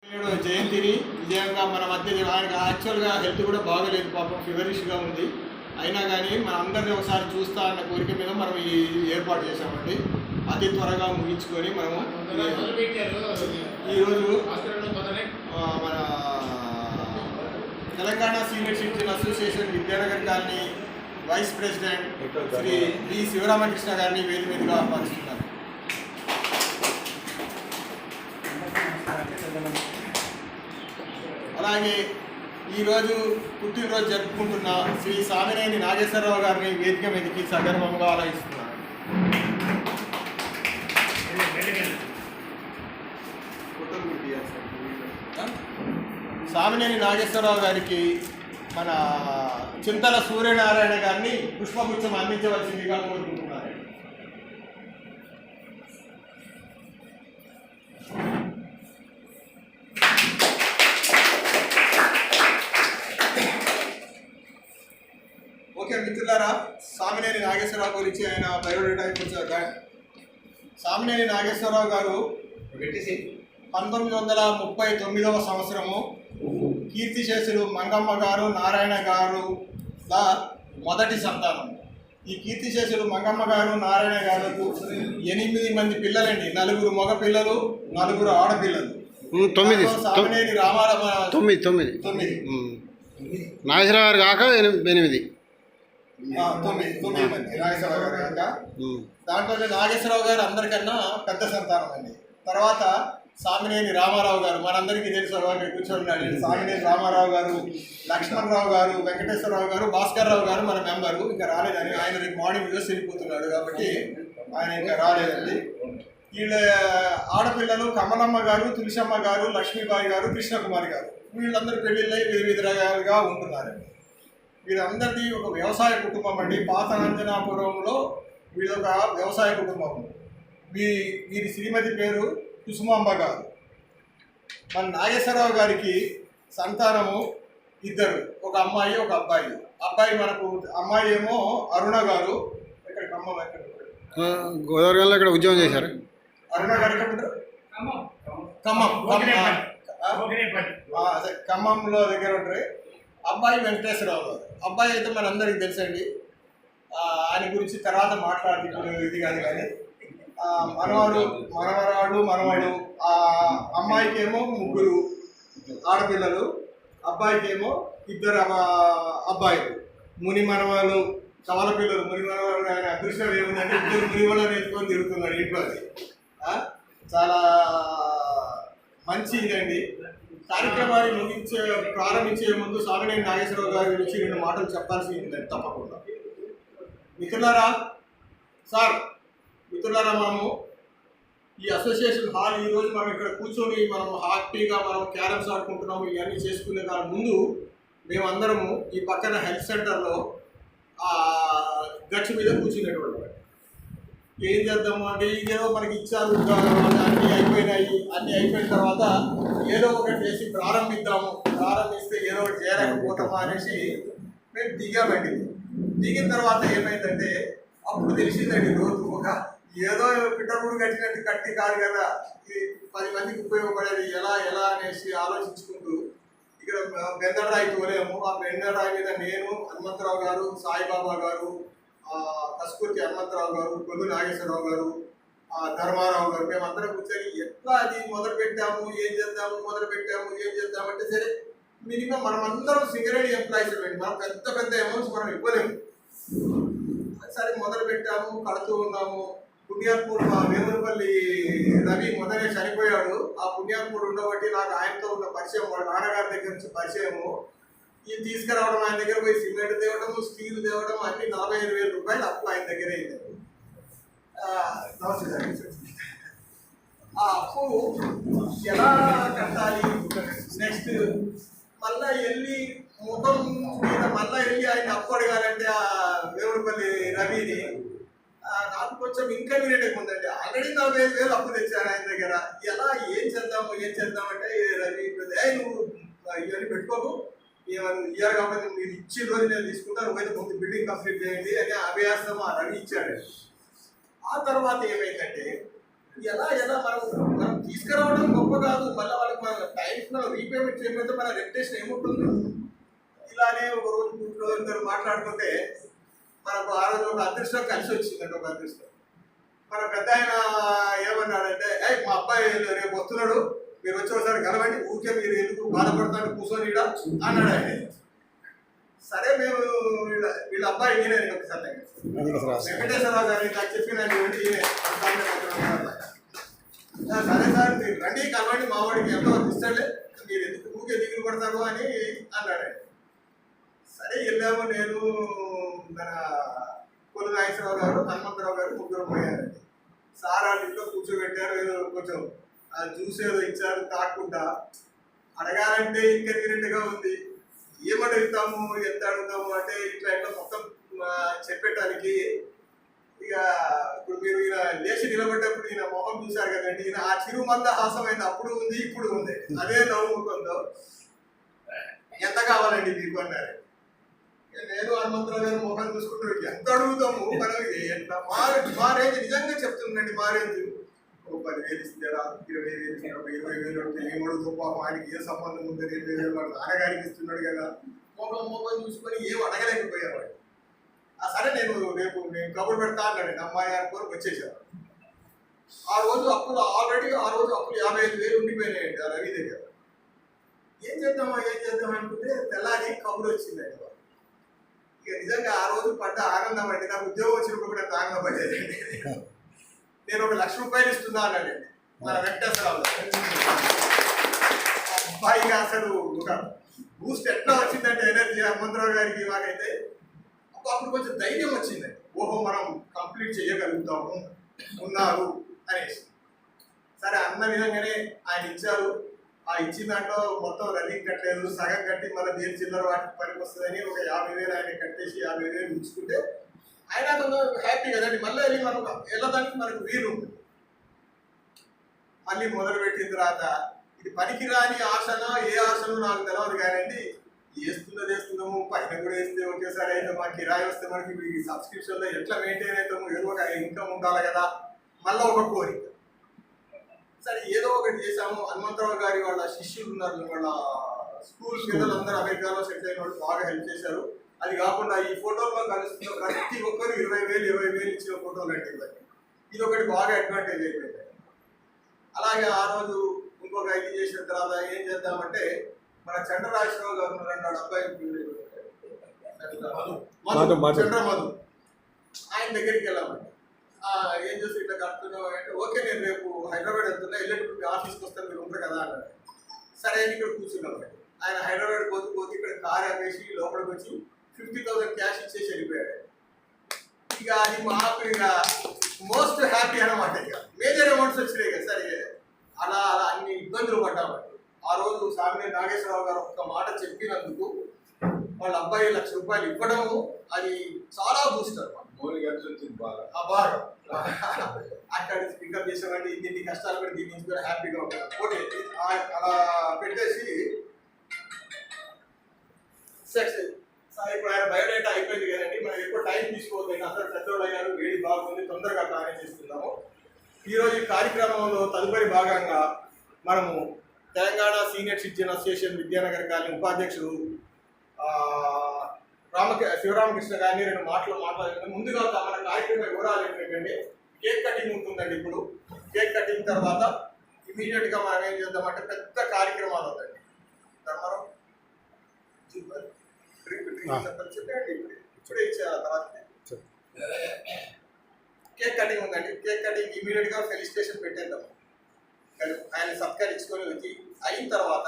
జయంతిని విజయంగా మన మధ్య ఆయనకు యాక్చువల్గా హెల్త్ కూడా బాగలేదు, పాపం ఫీవరిష్గా ఉంది. అయినా కానీ మన అందరినీ ఒకసారి చూస్తా అన్న కోరిక మీద మనం ఈ ఏర్పాటు చేశామండి. అతి త్వరగా ముగించుకొని మనము ఈరోజు మన Telangana senior citizen association Vidyanagar colony vice president Shri B Sivaramakrishna గారిని వేది మీదుగా ఆహ్వానిస్తున్నారు. అలాగే ఈరోజు పుట్టినరోజు జరుపుకుంటున్న శ్రీ సామినేని నాగేశ్వరరావు గారిని వేదిక మీదకి సగర్వంగా ఆలయిస్తున్నారు. సామినేని నాగేశ్వరరావు గారికి మన చింతల సూర్యనారాయణ గారిని పుష్పగుచ్చం అందించవలసిందిగా కోరుకుంటున్నారు. ఓకే మిత్రులారా, సామినేని నాగేశ్వరరావు గురించి ఆయన బయోడేటా ఇచ్చారు. సామినేని నాగేశ్వరరావు గారు 1939వ సంవత్సరము కీర్తిశేషులు మంగమ్మ గారు నారాయణ గారు మొదటి సంతానం. ఈ కీర్తిశేషులు మంగమ్మ గారు నారాయణ గారుకు 8 మంది పిల్లలండి, 4 మగ పిల్లలు, 4 ఆడపిల్లలు. 9 సామినేని రామారావు 9 నాగేశ్వరరావు గారు కాక 8 9 మంది నాగేశ్వరరావు గారు కాక. దాంట్లో నాగేశ్వరరావు గారు అందరికన్నా పెద్ద సంతానం అండి. తర్వాత సామినేని రామారావు గారు, మనందరికీ తెలుసు, కూర్చోండి. సామినేని రామారావు గారు, లక్ష్మణరావు గారు, వెంకటేశ్వరరావు గారు, భాస్కర్రావు గారు మన మెంబరు ఇంకా రాలేదని. ఆయన రేపు మార్నింగ్ యూఎస్ వెళ్ళిపోతున్నాడు కాబట్టి ఆయన ఇంకా రాలేదండి. వీళ్ళ ఆడపిల్లలు కమలమ్మ గారు, తులసమ్మ గారు, లక్ష్మీబాయి గారు, కృష్ణకుమారి గారు. వీళ్ళందరూ పెళ్లిళ్ళై వివిధ రకాలుగా ఉంటున్నారండి. వీళ్ళందరిది ఒక వ్యవసాయ కుటుంబం అండి. పాత అంజనాపురంలో వీళ్ళొక వ్యవసాయ కుటుంబం. వీరి శ్రీమతి పేరు కుసుమాంబ గారు. మన నాగేశ్వరరావు గారికి సంతానము 2, ఒక అమ్మాయి ఒక అబ్బాయి. మనకు అమ్మాయి ఏమో అరుణ గారు, ఇక్కడ ఖమ్మం, ఎక్కడ గోదావరి గారిలో ఇక్కడ ఉద్యోగం చేశారు. అరుణ గారు ఎక్కడ ఉంటారు? ఖమ్మంలో దగ్గర ఉంటారు. అబ్బాయి వెంకటేశ్వరరావు గారు. అబ్బాయి అయితే మనందరికీ తెలుసండి, ఆయన గురించి తర్వాత మాట్లాడుతూ ఇది కాదు. కానీ మనవరాడు. ఆ అమ్మాయికేమో 3 ఆడపిల్లలు, అబ్బాయికేమో 2 అబ్బాయిలు. ముని మనవాళ్ళు, కవల పిల్లలు. ముని మనవాళ్ళు ఆయన అదృష్టం ఏముందంటే 2 మునివాళ్ళని ఎత్తుకొని తిరుగుతున్నాడు ఇంట్లో. అది చాలా మంచి ఇదండి. కార్యక్రమాన్ని ప్రారంభించే ముందు సామినేని నాగేశ్వరరావు గారి గురించి 2 మాటలు చెప్పాల్సి ఉందండి తప్పకుండా. మిత్రులారా మనము ఈ అసోసియేషన్ హాల్ ఈరోజు మనం ఇక్కడ కూర్చొని మనం హ్యాపీగా మనం క్యారమ్స్ ఆడుకుంటున్నాము. ఇవన్నీ చేసుకునే దాని ముందు మేమందరము ఈ పక్కన హెల్త్ సెంటర్లో గచ్చు మీద కూర్చునేటువంటి ఏం చేద్దాము అంటే ఇదేదో మనకి ఇచ్చారు, అన్నీ అయిపోయిన తర్వాత ఏదో ఒకటి చేసి ప్రారంభిస్తే ఏదో ఒకటి చేయలేకపోతామా అనేసి మేము దిగామండి. దిగిన తర్వాత ఏమైందంటే అప్పుడు తెలిసిందండి రోజు ఒక ఏదో పిట్టపూడు కట్టి కాదు కదా, ఇది 10 మందికి ఉపయోగపడేది ఎలా అనేసి ఆలోచించుకుంటూ ఇక్కడ బెందర్రాయి తోలేము. ఆ బెందర్రాయి మీద నేను, హనుమంతరావు గారు, సాయిబాబా గారు, కస్కూర్తి హనుమంతరావు గారు, కొల్లు నాగేశ్వరరావు గారు, ధర్మారావు గారు, మేమందరం కూర్చొని ఎట్లా అది ఏం చేద్దామంటే సరే మినిమం మనం అందరం సింగరేణి ఎంప్లాయీస్ ఇవ్వండి, మనం పెద్ద అమౌంట్స్ మనం ఇవ్వలేము. సరే మొదలుపెట్టాము, కడుతూ ఉన్నాము. పుణ్యాత్మూడు మా వేములపల్లి రవి మొదలే చనిపోయాడు. ఆ పుణ్యాత్మూడు ఉండబట్టి నాకు ఆయనతో ఉన్న పరిచయం, వాళ్ళ నాన్నగారి దగ్గర నుంచి పరిచయము. ఇది తీసుకురావడం, ఆయన దగ్గర పోయి సిమెంట్ తేవడము, స్టీల్ తేవడం, అన్ని 45,000 రూపాయలు అప్పు ఆయన దగ్గర అయింది. ఆ అప్పు ఎలా కట్టాలి, నెక్స్ట్ మళ్ళా వెళ్ళి ముఖం మీద ఆయన అప్పు అడగాలంటే ఆ వేములపల్లి రవిని నాకు కొంచెం ఇన్కన్వీనియంట్గా ఉందండి. ఆల్రెడీ 45,000 అప్పు తెచ్చాను ఆయన దగ్గర. ఏం చేద్దామంటే రవి నువ్వు ఇవన్నీ పెట్టుకోకు, ఇయర్ కాబట్టి మీరు ఇచ్చిన రోజు నేను తీసుకుంటాను, నువ్వైతే ముందు బిల్డింగ్ కంప్లీట్ చేయండి అని అభ్యాసం ఆ రవి ఇచ్చాడు. ఆ తర్వాత ఏమైందంటే ఎలా ఎలా మనం తీసుకురావడం గొప్ప కాదు, మళ్ళీ వాళ్ళకి మన టైంకి మనం రీపేమెంట్ చేయకపోతే మన రెప్యుటేషన్ ఏముంటుంది. ఇలానే ఒక రోజు కూర్చో ఇద్దరు మాట్లాడుకుంటే మనకు ఆ రోజు ఒక అదృష్టం కలిసి వచ్చిందండి. ఒక అదృష్టం మన పెద్ద ఆయన ఏమన్నాడంటే, మా అబ్బాయి రేపు వస్తున్నాడు, మీరు వచ్చి ఒకసారి కలవండి, ఊరికే మీరు ఎందుకు బాధపడతాను కూర్చొని ఈడ అన్నాడు ఆయన. సరే మేము వీళ్ళ అబ్బాయి ఈయన ఒకసారి వెంకటేశ్వరరావు గారు నాకు చెప్పిన సరే సార్ మీరు రండి కలవండి, మా వాడికి ఎంతో ఇస్తాడే, మీరు ఎందుకు ఊరికే దిగులు పడతారు అని అన్నాడు. సరే వెళ్ళాము, నేను మన కొల్లు నాగేశ్వరరావు గారు, హనుమంతరావు గారు ముగ్గురు పోయారండి. సార్ వాళ్ళ ఇంట్లో కూర్చోబెట్టారు, ఏదో కొంచెం జ్యూస్ ఏదో ఇచ్చారు తాక్కుంటా. అడగాలంటే ఇన్కన్వీనియంట్గా ఉంది, ఏమని అడుగుతాము ఎంత అడుగుతాము అంటే ఇట్లా ఇట్లా మొత్తం చెప్పేటానికి. ఇక ఇప్పుడు మీరు ఈయన లేచి నిలబడ్డప్పుడు ఈయన మొహం చూశారు కదండి, ఈయన ఆ చిరుమంద హాసమైంది, అప్పుడు ఉంది ఇప్పుడు ఉంది, అదే నవ్వుకుందో. ఎంత కావాలండి మీకు అన్నారు. నేను హనుమంతరావు గారు మొహం చూసుకుంటూ ఎంత అడుగుతాము మనం, ఎంత మా రేంజ్ నిజంగా చెప్తుందండి, మా రేంజ్ ఒక 10,000 ఇస్తారా, 20,000 ఇస్తారా, 20,000 అంటే ఏమడుగుతాం పాపం, ఆయనకి ఏ సంబంధం ఉందని 20,000 వాళ్ళ నాన్నగారికి ఇస్తున్నాడు కదా. మొహం చూసుకొని ఏం అడగలేకపోయేవాడు. సరే నేను కబురు పెడతా అన్నాడు, అమ్మాయి అనుకోని వచ్చేసారు. ఆ రోజు అప్పులు ఆల్రెడీ 55,000 ఉండిపోయినాయండి ఆ రవి దగ్గర. ఏం చేద్దాం అనుకుంటే తెల్లారి కబురు వచ్చిందండి. ఇక నిజంగా ఆ రోజు పడ్డ ఆనందం అండి, నాకు ఉద్యోగం వచ్చినప్పుడు కూడా ఆనందం పడేదండి. నేను ఒక ₹1,00,000 ఇస్తున్నా అన్నాడండి మన వెంకటేశ్వరరావు. అబ్బాయిగా అసలు ఒక బూస్ట్ ఎట్లా వచ్చిందంటే ఎనర్జీ హనుమంతరావు గారికి మాకైతే అప్పుడు కొంచెం ధైర్యం వచ్చిందండి. ఓహో మనం కంప్లీట్ చేయగలుగుతాము ఉన్నారు అనేసి. సరే అన్న విధంగానే ఆయన ఇచ్చారు. ఆ ఇచ్చిన దాంట్లో మొత్తం రన్నింగ్ కట్టలేదు, సగం కట్టి మళ్ళీ దేని చిల్లర వాటికి పనికి వస్తుందని ఒక 50,000 ఆయన కట్టేసి 50,000 ఉంచుకుంటే ఆయన కొంచెం హ్యాపీ కదండి. మళ్ళీ వెళ్ళి మనం వెళ్ళడానికి మనకు వీలు ఉంటుంది. మళ్ళీ మొదలు పెట్టిన తర్వాత ఇది పనికిరాని ఆశనో ఏ ఆశనో నాకు తెలియదు కానండి, వేస్తున్నాము, పైన కూడా వేస్తే ఒకేసారి అయితే మా కిరాయి వస్తే మనకి సబ్స్క్రిప్షన్లో ఎట్లా మెయింటైన్ అవుతాము, ఏదో ఒక ఇన్కమ్ ఉండాలి కదా, మళ్ళీ ఒక కోరిక. సరే ఏదో ఒకటి చేసాము. హనుమంతరావు గారి వాళ్ళ శిష్యులు ఉన్నారు, వాళ్ళ స్కూల్ పిల్లలందరూ అమెరికాలో సెటిల్ అయిన వాళ్ళు బాగా హెల్ప్ చేశారు. అది కాకుండా ఈ ఫోటోలో కలుస్తున్న ప్రతి ఒక్కరు 20,000 ఇచ్చిన ఫోటోలు అంటే ఇది ఒకటి బాగా అడ్వాంటేజ్ అయిపోయింది. అలాగే ఆ రోజు ఇంకొక ఇది చేసిన తర్వాత ఏం చేద్దామంటే మన చంద్రరాజరావు గారు ఉన్నారంటే అబ్బాయి చంద్రమధు, ఆయన దగ్గరికి వెళ్ళామండి. ఏం చేసి ఇట్లా కడుతున్నావు అంటే, ఓకే నేను రేపు హైదరాబాద్ వెళ్తున్నా, వెళ్ళేటప్పుడు ఆఫీస్కి వస్తాను, మీరు ఉంటారు కదా అన్నాడు. సరే అని ఇక్కడ కూర్చున్నామండి. ఆయన హైదరాబాద్ పోతే ఇక్కడ కార్ ఆపేసి లోపలికి వచ్చి 50,000 క్యాష్ ఇచ్చేసి వెళ్ళిపోయాడు. ఇక అది మాకు ఇక మోస్ట్ హ్యాపీ అనమాట. ఇక మేజర్ అమౌంట్స్ వచ్చినాయి కదా. సరే అలా అన్ని ఇబ్బందులు పడ్డామండి. ఆ రోజు సామినేని నాగేశ్వరరావు గారు ఒక్క మాట చెప్పినందుకు వాళ్ళ అబ్బాయి ₹1,00,000 ఇవ్వడము అది చాలా బూస్టర్. బాగా అక్కడ పికప్ చేసామండి. దీన్ని కష్టాలు పెట్టి దీని నుంచి కూడా హ్యాపీగా ఉంటాం. ఓకే అలా పెట్టేసి సార్ ఇప్పుడు ఆయన బయోడేటా అయిపోయింది కదండి, మనం ఎక్కువ టైం తీసుకోవద్దండి, అందరూ పెద్దోళ్ళు అయ్యారు, వేడి బాగుంది, తొందరగా ప్లాన్ చేస్తున్నాము. ఈరోజు ఈ కార్యక్రమంలో తదుపరి భాగంగా మనము Telangana senior citizen association Vidyanagar colony ఉపాధ్యక్షుడు శివరామకృష్ణ గారిని 2 మాటలు మాట్లాడుతున్నాం. ముందుగా మన కార్యక్రమ వివరాలు ఏంటంటే కేక్ కటింగ్ ఉంటుందండి. ఇప్పుడు కేక్ కటింగ్ తర్వాత ఇమీడియట్గా మనం ఏం చేద్దామంటే పెద్ద కార్యక్రమాలు అవుతాయండి. ధర్మరం చెప్పండి, ఇప్పుడే ఇచ్చేయాలి. తర్వాత కేక్ కటింగ్ ఉందండి. కేక్ కటింగ్ ఇమీడియట్గా ఫెలిసిటేషన్ పెట్టేద్దాం. ఆయన సత్కరించుకొని వచ్చి అయిన తర్వాత